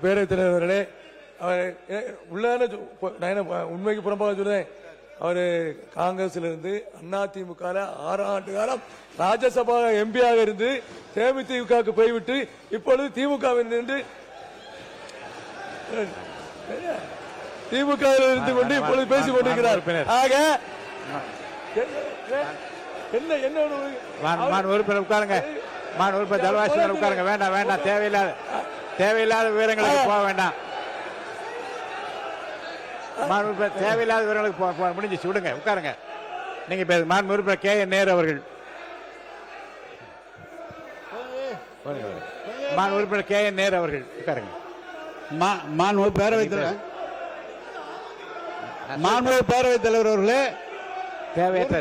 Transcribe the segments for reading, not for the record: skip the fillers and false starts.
பேரவைத் தலைவர்களே, அவர் உண்மைக்கு புறம்பாக சொல்றேன். அவர் காங்கிரஸ்ல இருந்து அதிமுக 6 ஆண்டு காலம் ராஜ்யசபா எம்பியாக இருந்து தேமுதிகவுக்கு போய்விட்டு இப்பொழுது திமுகவில் நின்று திமுக இருந்து கொண்டு இப்பொழுது பேசிக் கொண்டிருக்கிறார். ஆக என்ன உறுப்பினர் உட்காருங்க. உறுப்பினர் தலவாசி உட்காருங்க. வேண்டாம் தேவையில்லாத விவரங்களுக்கு போக வேண்டாம். தேவையில்லாத விவரங்களுக்கு முடிஞ்சிச்சு, விடுங்க, உட்காருங்க. நீங்க மாண்பு உறுப்பினர் கே என் நேரு அவர்கள், மாண்பு உறுப்பினர் கே என் நேரு அவர்கள் உட்காருங்க. மாண்பு பேரவைத் தலைவர் அவர்களே, தேவையற்ற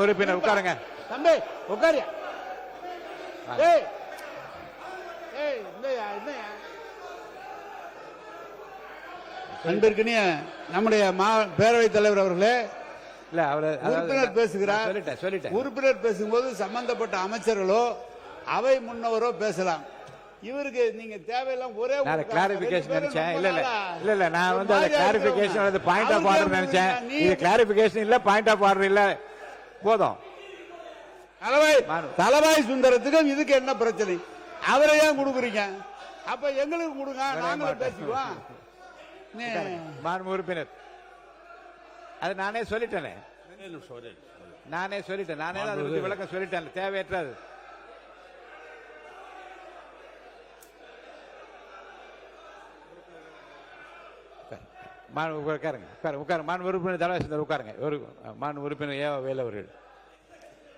உறுப்பினர் உட்காருங்க. தம்பி உட்காரியா? அன்பிற்கினிய நம்முடைய பேரவைத் தலைவர் அவர்களே, இல்ல உறுப்பினர் பேசுகிறார். சொல்லிட்டேன். உறுப்பினர் பேசும்போது சம்பந்தப்பட்ட அமைச்சர்களோ அவை முன்னவரோ பேசலாம். இவருக்கு நீங்க தேவையில்லாம் ஒரே கிளாரிபிகேஷன் நினைச்சேன். இல்ல நான் வந்து அந்த கிளாரிபிகேஷன் பாயிண்ட் ஆஃப் ஆர்டர் நினைச்சேன். இது கிளாரிபிகேஷன் இல்ல, பாயிண்ட் ஆஃப் ஆர்டர் இல்ல. போதும். தலவாய் சுந்தரத்துக்கும் இதுக்கு என்ன பிரச்சனை? அவரை ஏன் கொடுக்குறீங்க? அப்ப எங்களுக்கு கொடுங்க, நாங்களும் பேசிக்குவோம். மாண்பு உறுப்பினர், அது நானே சொல்லிட்டேனே. நானே அதை விளக்கம் சொல்லிட்டேன். தேவையற்றது. மாண்பு உறுப்பினர் தலவாசி உட்காருங்க. மாண்பு உறுப்பினர் ஏ வேலு அவர்கள்.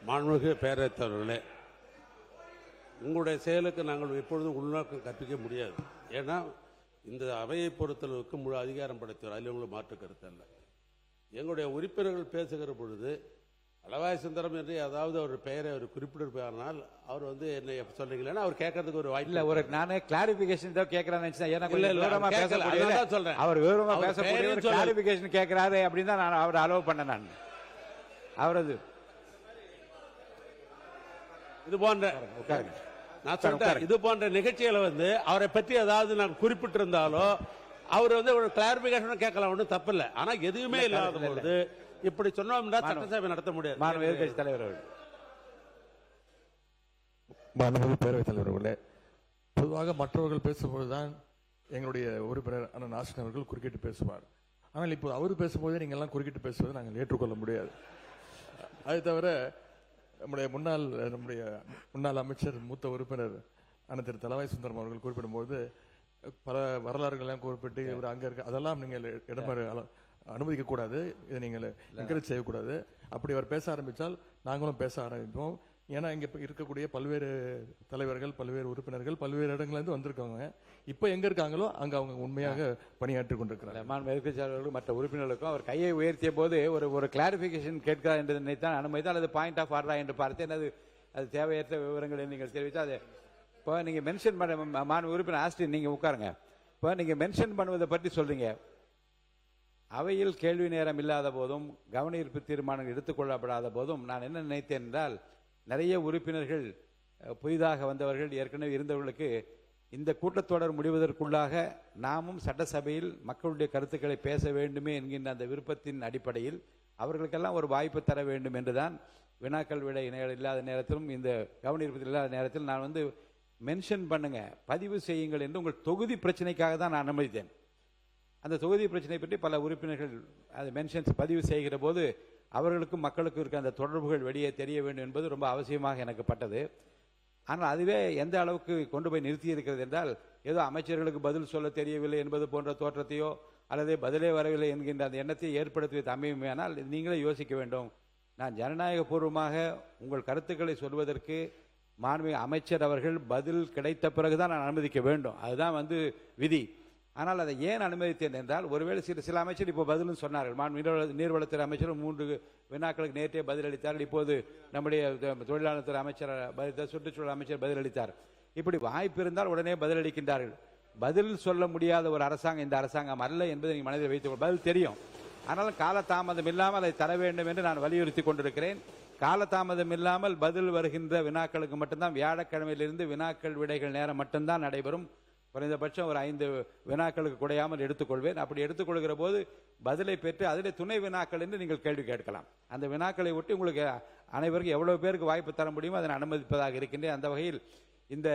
மாண்புமிகு பேரவைத் தலைவர்களே, உங்களுடைய செயலுக்கு நாங்கள் எப்பொழுதும் உள்நோக்கம் கற்பிக்க முடியாது. ஏன்னா இந்த அவையை பொறுத்தளவுக்கு முழு அதிகாரம் படைத்தவர், அதில் உங்களுக்கு மாற்று கருத்து அல்ல. எங்களுடைய உறுப்பினர்கள் பேசுகிற பொழுது தலவாய் சுந்தரம் என்று ஏதாவது ஒரு பெயரை அவர் குறிப்பிட்டிருப்பார்கள், அவர் வந்து என்ன சொல்றீங்களா அவர் கேட்கறதுக்கு ஒரு வாய்ப்பு இல்ல. நானே கிளாரிபிகேஷன் தான் கேட்கறான்னு சொல்றேன். அவர் விவரமா பேசக்கூடிய கிளாரிபிகேஷன் கேட்கிறாரு அப்படின்னு தான் நான் அவர் அலோவ் பண்ண. நான் அவரது இது போன்ற நான் சொல்றேன், இது போன்ற நிகழ்ச்சிகளை வந்து அவரை பற்றி ஏதாவது நான் குறிப்பிட்டிருந்தாலோ அவர் வந்து ஒரு கிளாரிபிகேஷன் கேட்கலாம், ஒன்றும் தப்பு இல்லை. ஆனா எதுவுமே இல்லாத பொழுது இப்படி சொன்னோம்னா சட்டசபை நடத்த முடியாது. மாண்பு எதிர்க்கட்சி தலைவர் அவர்கள். மாண்புமிகு பேரவைத் தலைவர்களே, பொதுவாக மற்றவர்கள் பேசும்போதுதான் எங்களுடைய உறுப்பினர் அண்ணன் நாசன் அவர்கள் குறுக்கிட்டு பேசுவார். ஆனால் இப்போ அவர் பேசும்போது நீங்கள் எல்லாம் குறுக்கிட்டு பேசுவதை நாங்கள் ஏற்றுக்கொள்ள முடியாது. அது தவிர நம்முடைய முன்னாள் அமைச்சர் மூத்த உறுப்பினர் அண்ணன் திரு தலவாய் சுந்தரம் அவர்கள் குறிப்பிடும்போது பல வரலாறுகள்லாம் குறிப்பிட்டு இவர் அங்க இருக்க அதெல்லாம் நீங்கள் இடம்பெற அனுமதிக்க கூடாது. இதை நீங்கள் என்கரேஜ் செய்யக்கூடாது. அப்படி அவர் பேச ஆரம்பித்தால் நாங்களும் பேச ஆரம்பிப்போம். ஏன்னா இங்க இருக்கக்கூடிய பல்வேறு தலைவர்கள், பல்வேறு உறுப்பினர்கள் பல்வேறு இடங்கள்லேருந்து வந்திருக்காங்க. இப்போ எங்க இருக்காங்களோ அங்க அவங்க உண்மையாக பணியாற்றி கொண்டிருக்கிறார். மாண்பு எதிர்க்கட்சியாளர்களும் மற்ற உறுப்பினர்களுக்கும் அவர் கையை உயர்த்திய போது ஒரு கிளாரிபிகேஷன் கேட்கிறார் என்று நினைத்தான் அனுமதித்தால் அது பாயிண்ட் ஆஃப் ஆர்டரா என்று பார்த்தேன். அது தேவையற்ற விவரங்களை நீங்கள் தெரிவித்தால் அது இப்போ நீங்க மென்ஷன் பண்ண மாண்பு உறுப்பினர் ஆஸ்டின் நீங்க உட்காருங்க. இப்போ நீங்க மென்ஷன் பண்ணுவதை பற்றி சொல்றீங்க. அவையில் கேள்வி நேரம் இல்லாத போதும் கவன ஈர்ப்பு தீர்மானங்கள் எடுத்துக்கொள்ளப்படாத போதும் நான் என்ன நினைத்தேன் என்றால், நிறைய உறுப்பினர்கள் புதிதாக வந்தவர்கள், ஏற்கனவே இருந்தவர்களுக்கு இந்த கூட்டத்தொடர் முடிவதற்குள்ளாக நாமும் சட்டசபையில் மக்களுடைய கருத்துக்களை பேச வேண்டுமே என்கின்ற அந்த விருப்பத்தின் அடிப்படையில் அவர்களுக்கெல்லாம் ஒரு வாய்ப்பு தர வேண்டும் என்றுதான் வினாக்கள் விட இல்லாத நேரத்திலும் இந்த கவன ஈர்ப்பு இல்லாத நேரத்தில் நான் வந்து மென்ஷன் பண்ணுங்க, பதிவு செய்யுங்கள் என்று உங்கள் தொகுதி பிரச்சனைக்காக தான் நான் அனுமதித்தேன். அந்த தொகுதி பிரச்சனை பற்றி பல உறுப்பினர்கள் அது மென்ஷன்ஸ் பதிவு செய்கிற போது அவர்களுக்கும் மக்களுக்கும் இருக்க அந்த தொடர்புகள் வெளியே தெரிய வேண்டும் என்பது ரொம்ப அவசியமாக எனக்கு பட்டது. ஆனால் அதுவே எந்த அளவுக்கு கொண்டு போய் நிறுத்தி இருக்கிறது என்றால், ஏதோ அமைச்சர்களுக்கு பதில் சொல்ல தெரியவில்லை என்பது போன்ற தோற்றத்தையோ அல்லது பதிலே வரவில்லை என்கின்ற அந்த எண்ணத்தை ஏற்படுத்தி அமையுமானால் நீங்களே யோசிக்க வேண்டும். நான் ஜனநாயக பூர்வமாக உங்கள் கருத்துக்களை சொல்வதற்கு மாண்புமிகு அமைச்சர் அவர்கள் பதில் கிடைத்த பிறகுதான் நான் அனுமதிக்க வேண்டும். அதுதான் வந்து விதி. ஆனால் அதை ஏன் அனுமதித்தேன் என்றால், ஒருவேளை சில அமைச்சர் இப்போ பதிலும் சொன்னார்கள். நீர்வளத்துறை அமைச்சர் 3 வினாக்களுக்கு நேற்றே பதிலளித்தார்கள். இப்போது நம்முடைய தொழிலாளர் துறை அமைச்சர், சுற்றுச்சூழல் அமைச்சர் பதிலளித்தார். இப்படி வாய்ப்பு இருந்தால் உடனே பதிலளிக்கின்றார்கள். பதில் சொல்ல முடியாத ஒரு அரசாங்கம் இந்த அரசாங்கம் அல்ல என்பதை நீங்கள் மனதில் வைத்துக் பதில் தெரியும். ஆனாலும் காலதாமதம் இல்லாமல் அதை தர வேண்டும் என்று நான் வலியுறுத்தி கொண்டிருக்கிறேன். காலதாமதம் இல்லாமல் பதில் வருகின்ற வினாக்களுக்கு மட்டும்தான் வியாழக்கிழமையிலிருந்து வினாக்கள் விடைகள் நேரம் மட்டும்தான் நடைபெறும். குறைந்தபட்சம் ஒரு 5 வினாக்களுக்கு குறையாமல் எடுத்துக்கொள்வேன். அப்படி எடுத்துக்கொள்கிற போது பதிலை பெற்று அதிலே துணை வினாக்கள் என்று நீங்கள் கேள்வி கேட்கலாம். அந்த வினாக்களை ஒட்டி உங்களுக்கு அனைவருக்கும் எவ்வளவு பேருக்கு வாய்ப்பு தர முடியுமோ அதை அனுமதிப்பதாக இருக்கின்றேன். அந்த வகையில் இந்த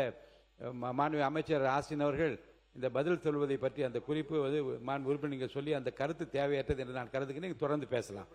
மாண்பு அமைச்சர் ஆசின் அவர்கள் இந்த பதில் சொல்வதை பற்றி அந்த குறிப்பு மாண்பு உறுப்பினர் நீங்கள் சொல்லி அந்த கருத்து தேவையற்றது என்று நான் கருதுகிறேன். தொடர்ந்து பேசலாம்.